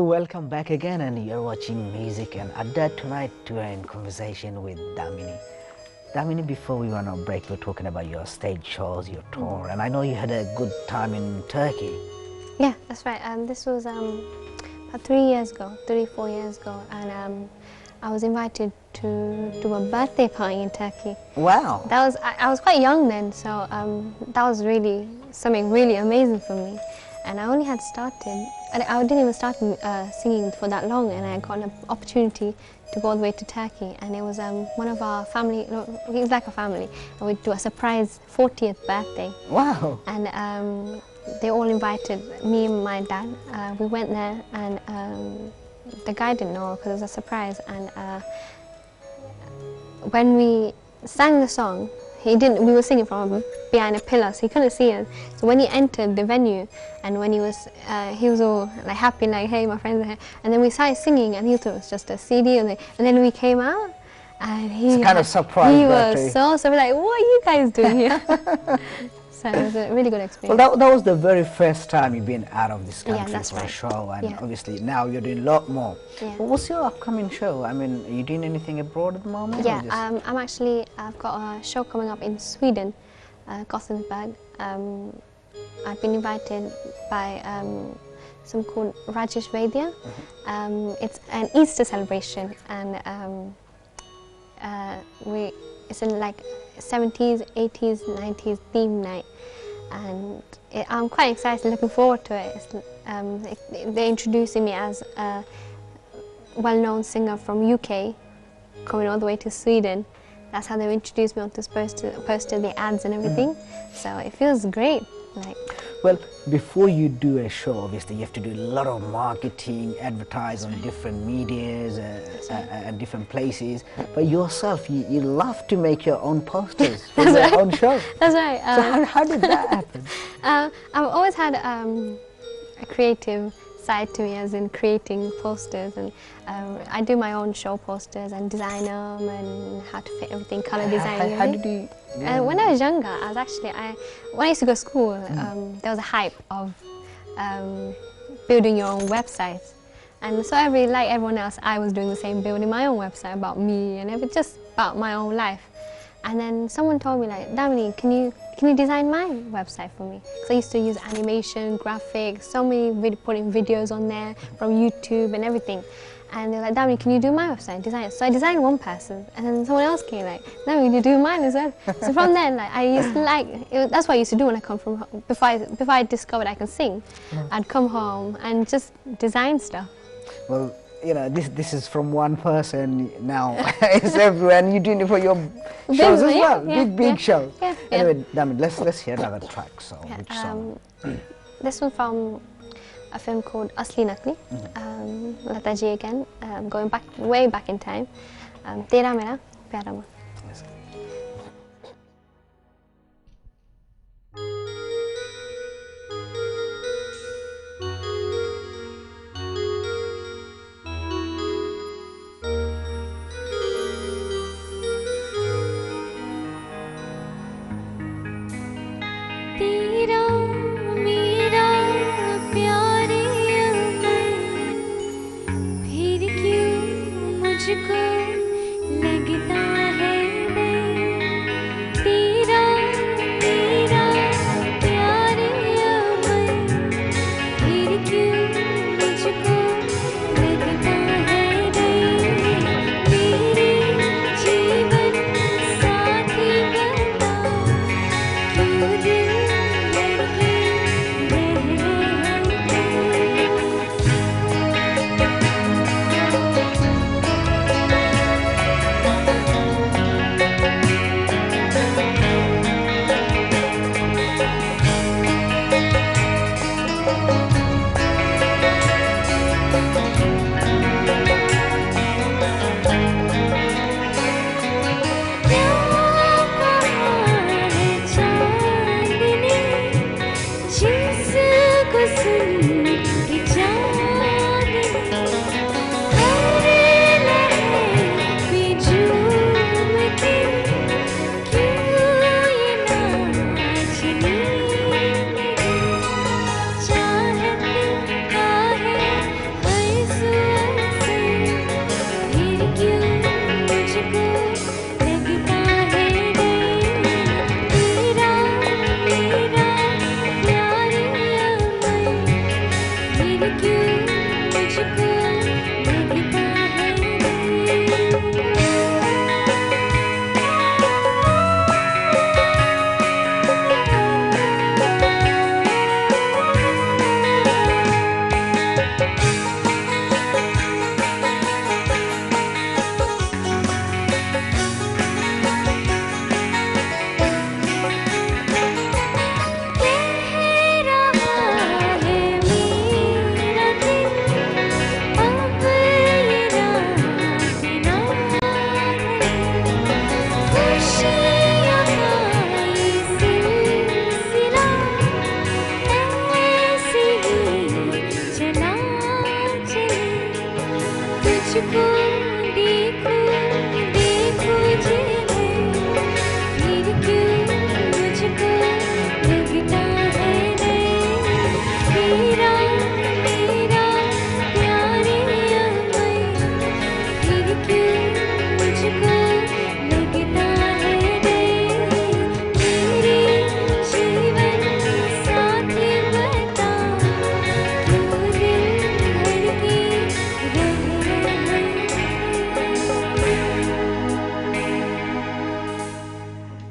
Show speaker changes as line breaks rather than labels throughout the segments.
Welcome back again, and you're watching Music and Adda. Tonight we're in conversation with Damini. Damini, before we went on break, we were talking about your stage shows, your tour, and I know you had a good time in Turkey.
Yeah, that's right. This was about 4 years ago, and I was invited to do a birthday party in Turkey.
Wow!
I was quite young then, so that was really something really amazing for me. And I only had started, I didn't even start singing for that long, and I got an opportunity to go all the way to Turkey. And it was one of our family, it was like a family, and we'd do a surprise 40th birthday.
Wow!
And they all invited me and my dad. We went there, and the guy didn't know because it was a surprise. And when we sang the song, we were singing from behind a pillar, so he couldn't see us. So when he entered the venue, and when he was all like happy, like, hey, my friends are here. And then we started singing, and he thought it was just a CD. And then we came out, and he
kind of surprised.
He was so like, what are you guys doing here? So it was a really good experience.
Well, that was the very first time you've been out of this country
that's
for a
right.
show, and
Yeah.
obviously now you're doing a lot more.
Yeah.
What's your upcoming show? I mean, are you doing anything abroad at the moment?
Yeah, I've got a show coming up in Sweden, Gothenburg. I've been invited by some called Rajesh Vaidya. It's an Easter celebration, and it's in like 70s, 80s, 90s theme night, and I'm quite excited, looking forward to it. They're introducing me as a well-known singer from UK, coming all the way to Sweden. That's how they introduced me onto this poster, the ads and everything. So it feels great.
Well, before you do a show, obviously you have to do a lot of marketing, advertise on different medias and different places. But yourself, you love to make your own posters for your own show.
That's right.
So how did that happen?
I've always had a creative side to me, as in creating posters, and I do my own show posters and design them and how to fit everything, color design.
How did you?
When I was younger, when I used to go to school, there was a hype of building your own websites, and so like everyone else, I was doing the same, building my own website about me and just about my own life. And then someone told me, like, Damini, can you design my website for me? Because I used to use animation, graphics, so many putting videos on there from YouTube and everything. And they're like, Damini, can you do my website, design it? So I designed one person, and then someone else came like, Damini, can you do mine as well? So from then, like, I used to that's what I used to do when I come from home. Before I discovered I can sing, I'd come home and just design stuff.
Well, you know, this is from one person. Now it's everywhere, and you're doing it for your shows as well. Big shows.
Yeah,
anyway, Damini, let's hear another track. So, which song?
This one from a film called Asli Nakli. Lata ji again, going way back in time. Tera Mera Pyara Man.
Yes.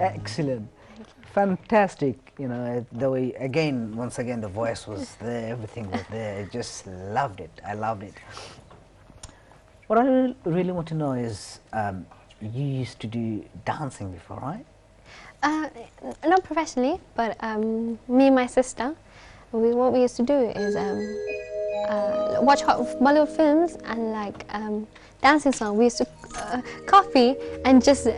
Excellent. Fantastic. You know, the way, again, once again, the voice was there, everything was there. I just loved it. I loved it. What I really want to know is, you used to do dancing before, right?
Not professionally, but me and my sister, what we used to do is watch Bollywood films and like dancing songs. We used to copy and just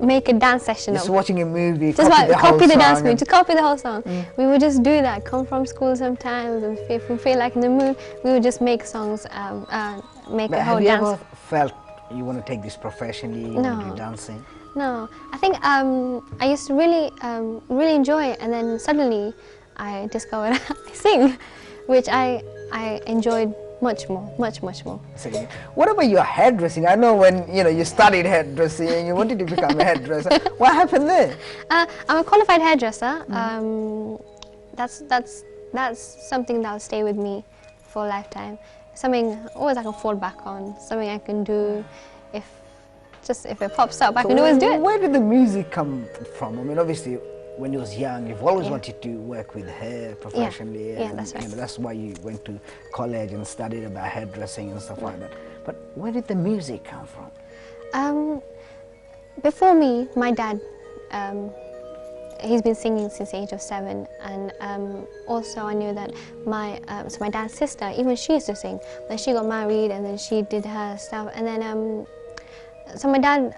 make a dance session.
Just watching a movie,
just copy the dance movie, just copy the whole song.
Mm.
We would just do that. Come from school sometimes, and if we feel like in the mood, we would just make songs, make a whole dance.
Have you ever felt you want to take this professionally? You want to do dancing?
No, I think I used to really enjoy it, and then suddenly I discovered I sing, which I enjoyed much more.
Singing. What about your hairdressing? I know when you studied hairdressing and you wanted to become a hairdresser. What happened there?
I'm a qualified hairdresser. That's something that will stay with me for a lifetime. Something always I can fall back on. Something I can do if it pops up. I can always do it.
Where did the music come from? I mean, obviously, when you was young, you've always wanted to work with hair professionally.
Yeah, that's right.
That's why you went to college and studied about hairdressing and stuff like that. But where did the music come from?
Before me, my dad, he's been singing since the age of 7, and also I knew that my dad's sister, even she used to sing. Then she got married, and then she did her stuff, and then so my dad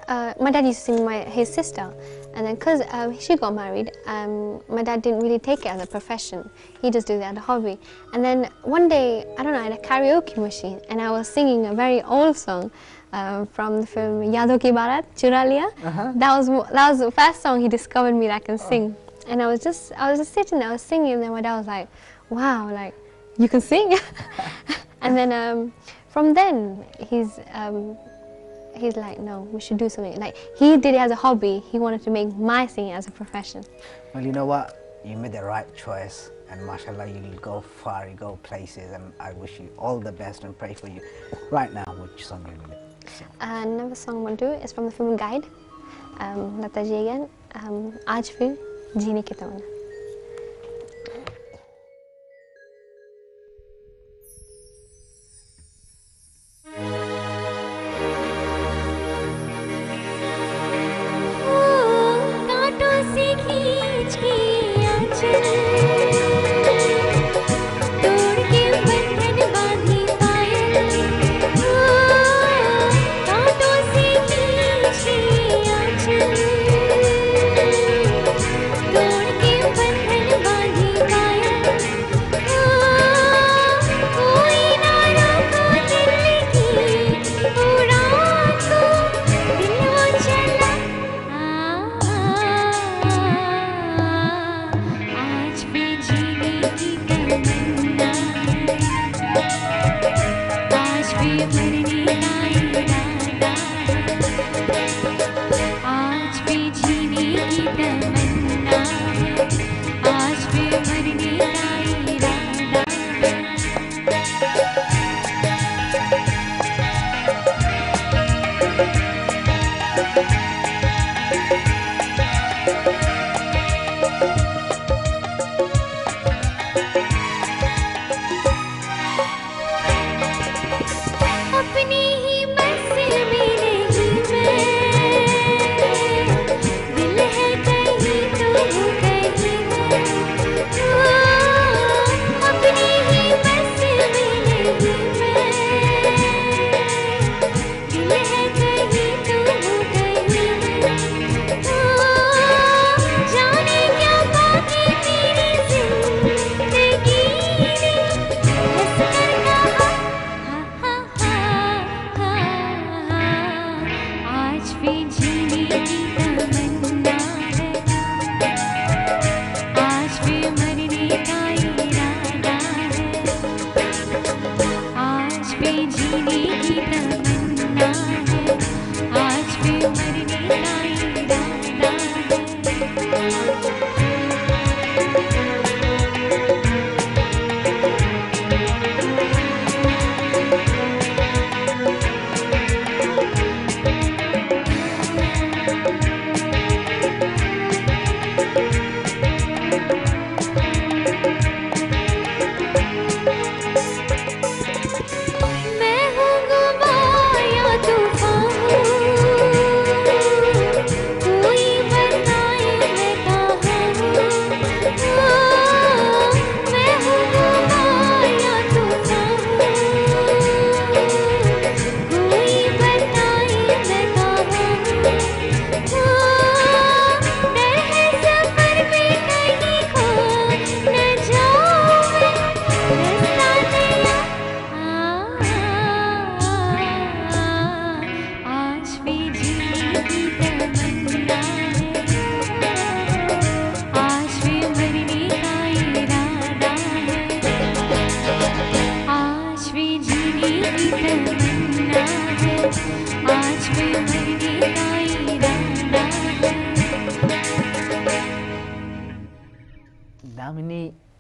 used to sing his sister, and then because she got married, my dad didn't really take it as a profession. He just did it as a hobby. And then one day, I don't know, I had a karaoke machine, and I was singing a very old song from the film Yadon Ki Barat, Chura Liya. That was the first song he discovered me that I can sing. And I was just sitting there, I was singing, and then my dad was like, "Wow, like you can sing." And then from then he's like, no, we should do something. Like, he did it as a hobby. He wanted to make my singing as a profession.
Well, you know what? You made the right choice, and mashallah, you'll go far, you go places, and I wish you all the best and pray for you. Right now, which song you will sing?
Another song I want to do is from the film Guide. Lata ji again. Aaj Fir Jeene Ki Tamanna.
तोड़ के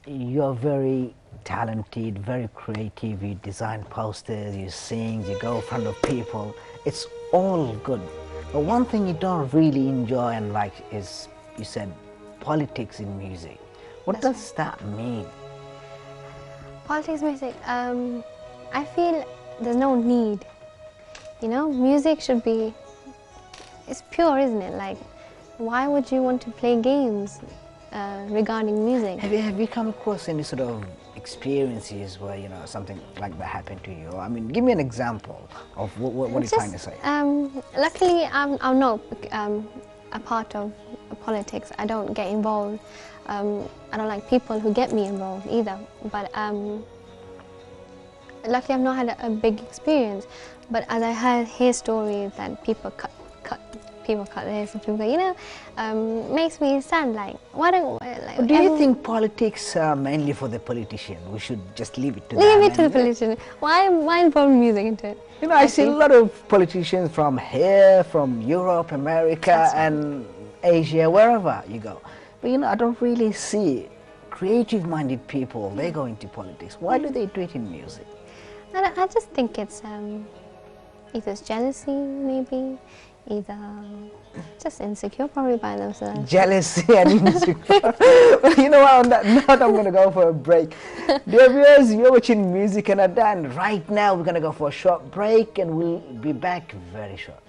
you're very talented, very creative. You design posters, you sing, you go in front of people. It's all good. But one thing you don't really enjoy and like is, you said, politics in music. What does that mean?
Politics, music. I feel there's no need. You know, music should be. It's pure, isn't it? Like, why would you want to play games regarding music?
Have you come across any sort of experiences where, you know, something like that happened to you? I mean, give me an example of what you're trying to say.
Luckily, I'm not a part of politics. I don't get involved. I don't like people who get me involved either. But luckily, I've not had a big experience. But as I hear stories that people cut this, and people go, you know, makes me sad. Like, why don't? Like,
do you think politics are mainly for the politician? We should just leave it to them.
Leave it to the politician. Why involve music into it?
You know, I see a lot of politicians from here, from Europe, America, and Asia, wherever you go. But you know, I don't really see creative-minded people. They go into politics. Why do they do it in music?
I just think it's either jealousy, maybe, either just insecure, probably by themselves.
Jealousy and insecure. Well, you know what, on that note, I'm going to go for a break. Dear viewers, you're watching Music and Adda, and right now we're going to go for a short break and we'll be back very short.